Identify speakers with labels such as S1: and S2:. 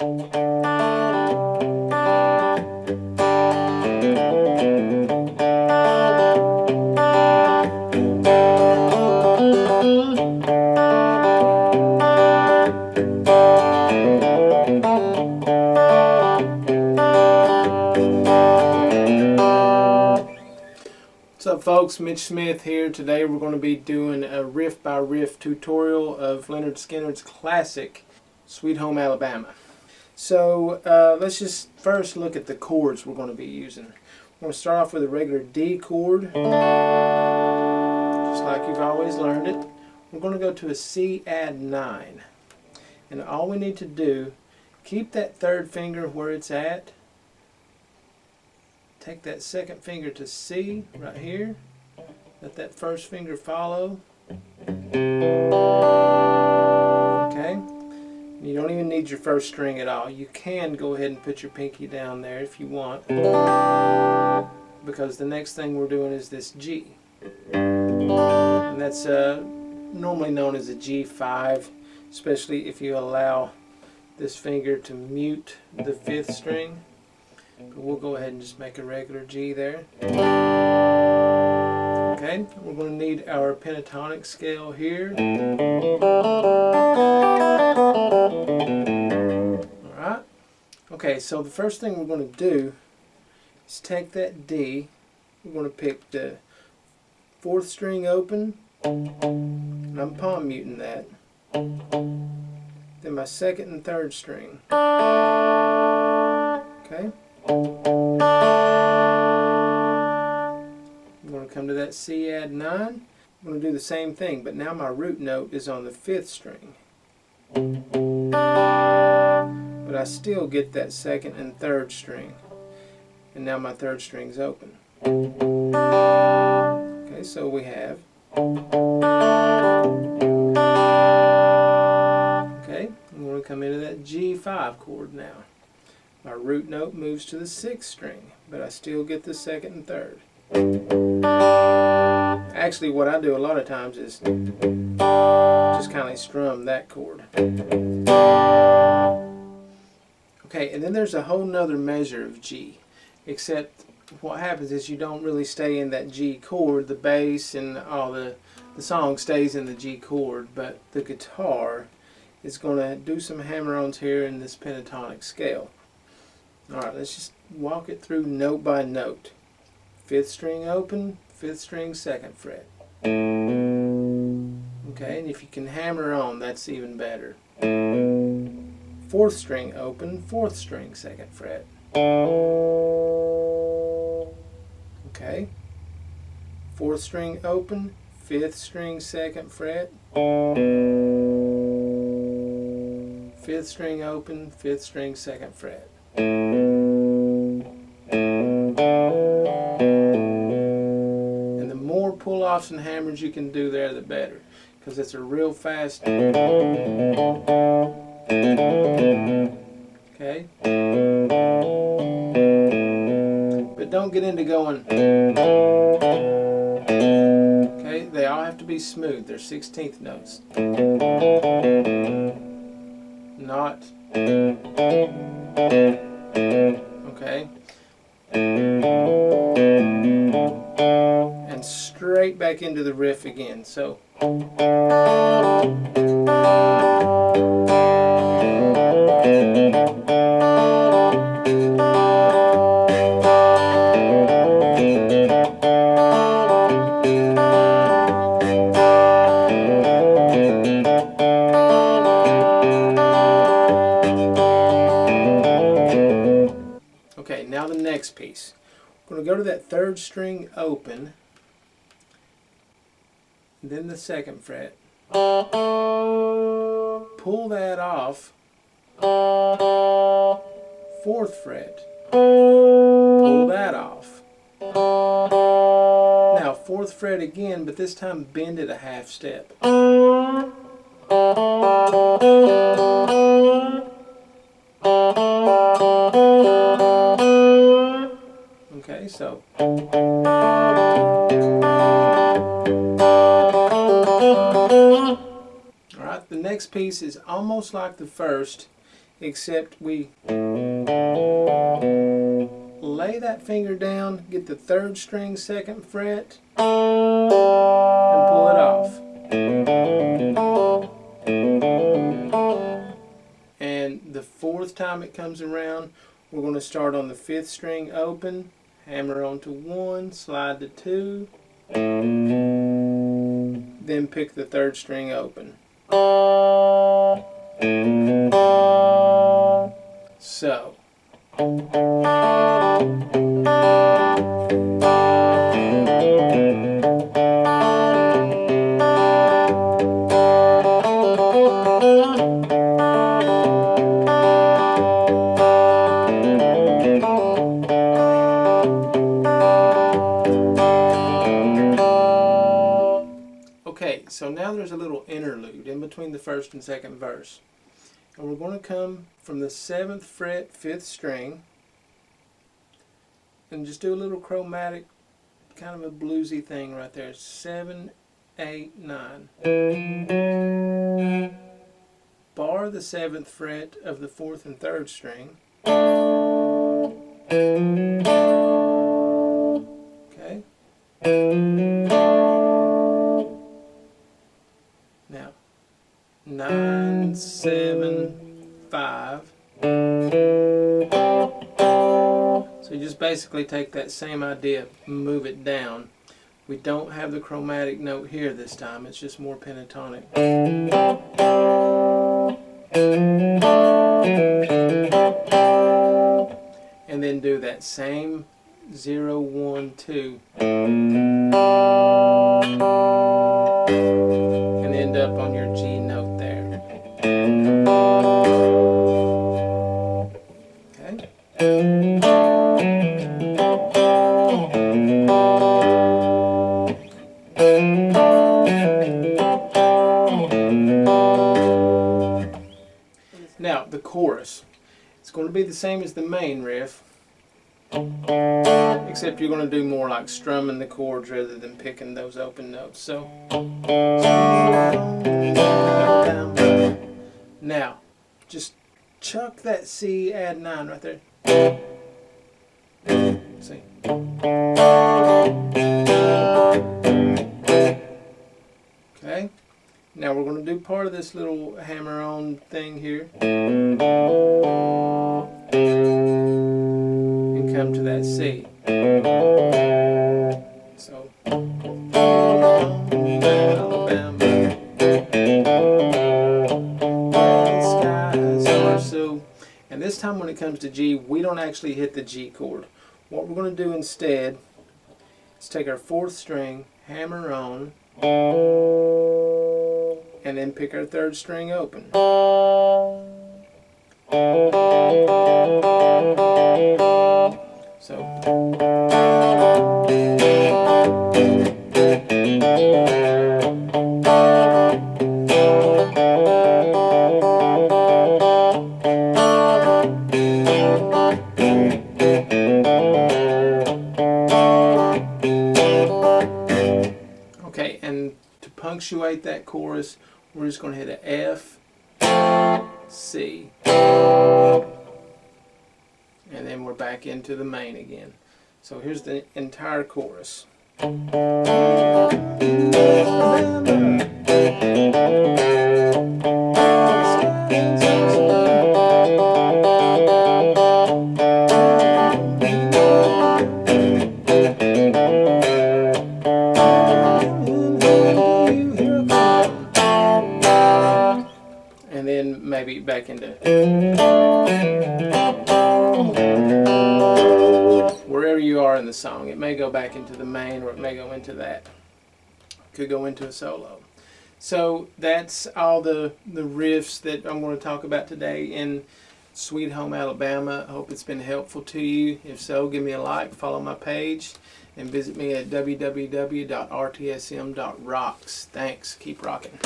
S1: What's up, folks? Mitch Smith here. Today we're going to be doing a riff by riff tutorial of Lynyrd Skynyrd's classic Sweet Home Alabama. So let's just first look at the chords we're going to be using. We're going to start off with a regular D chord, just like you've always learned it. We're going to go to a C add 9. And all we need to do, keep that third finger where it's at. Take that second finger to C right here. Let that first finger follow. Okay. You don't even need your first string at all. You can go ahead and put your pinky down there if you want, because the next thing we're doing is this G. And that's normally known as a G5, especially if you allow this finger to mute the 5th string. But we'll go ahead and just make a regular G there. Okay, we're going to need our pentatonic scale here. Alright. Okay, so the first thing we're going to do is take that D. We're going to pick the 4th string open, and I'm palm muting that. Then my 2nd and 3rd string. Okay. I'm going to come to that C add 9. I'm going to do the same thing, but now my root note is on the 5th string. But I still get that 2nd and 3rd string. And now my 3rd string's open. Okay, so we have. Okay, I'm going to come into that G5 chord now. My root note moves to the 6th string, but I still get the 2nd and 3rd. Actually, what I do a lot of times is just kind of strum that chord. Okay, and then there's a whole nother measure of G, except what happens is you don't really stay in that G chord. The bass and all the song stays in the G chord, but the guitar is going to do some hammer-ons here in this pentatonic scale. Alright, let's just walk it through note by note. 5th string open, 5th string 2nd fret. Okay, and if you can hammer on, that's even better. 4th string open, 4th string 2nd fret. Okay. 4th string open, 5th string 2nd fret. 5th string open, 5th string 2nd fret. And the more pull-offs and hammers you can do there, the better, because it's a real fast. Okay. But don't get into going. Okay, they all have to be smooth. They're 16th notes. Not. Okay. And straight back into the riff again. So. Okay, now the next piece. We're going to go to that 3rd string open, then the 2nd fret, pull that off, 4th fret, pull that off. Now 4th fret again, but this time bend it a half step. Okay, so alright, the next piece is almost like the first, except we lay that finger down, get the 3rd string 2nd fret, and pull it off. And the 4th time it comes around, we're going to start on the 5th string open, hammer onto 1, slide to 2, then pick the 3rd string open. So. Okay, so now there's a little interlude in between the 1st and 2nd verse. And we're going to come from the 7th fret, 5th string, and just do a little chromatic, kind of a bluesy thing right there. 7, 8, 9. Bar the 7th fret of the 4th and 3rd string. Okay. Now, 9, 7, 5. So you just basically take that same idea, move it down. We don't have the chromatic note here this time, it's just more pentatonic. And then do that same 0, 1, 2. And end up on your G note there. Okay. Now, the chorus. It's going to be the same as the main riff, except you're going to do more like strumming the chords rather than picking those open notes. So, now, just chuck that C, add 9 right there. See? Okay. Now we're going to do part of this little hammer-on thing here. And come to that C. So. And this time when it comes to G, we don't actually hit the G chord. What we're going to do instead is take our 4th string, hammer on, and then pick our 3rd string open. So. Okay, and to punctuate that chorus, we're just going to hit a F, C, and then we're back into the main again. So here's the entire chorus. And then maybe back into wherever you are in the song. It may go back into the main, or it may go into that. Could go into a solo. So that's all the riffs that I'm going to talk about today in Sweet Home Alabama. I hope it's been helpful to you. If so, give me a like, follow my page, and visit me at www.rtsm.rocks. Thanks. Keep rocking.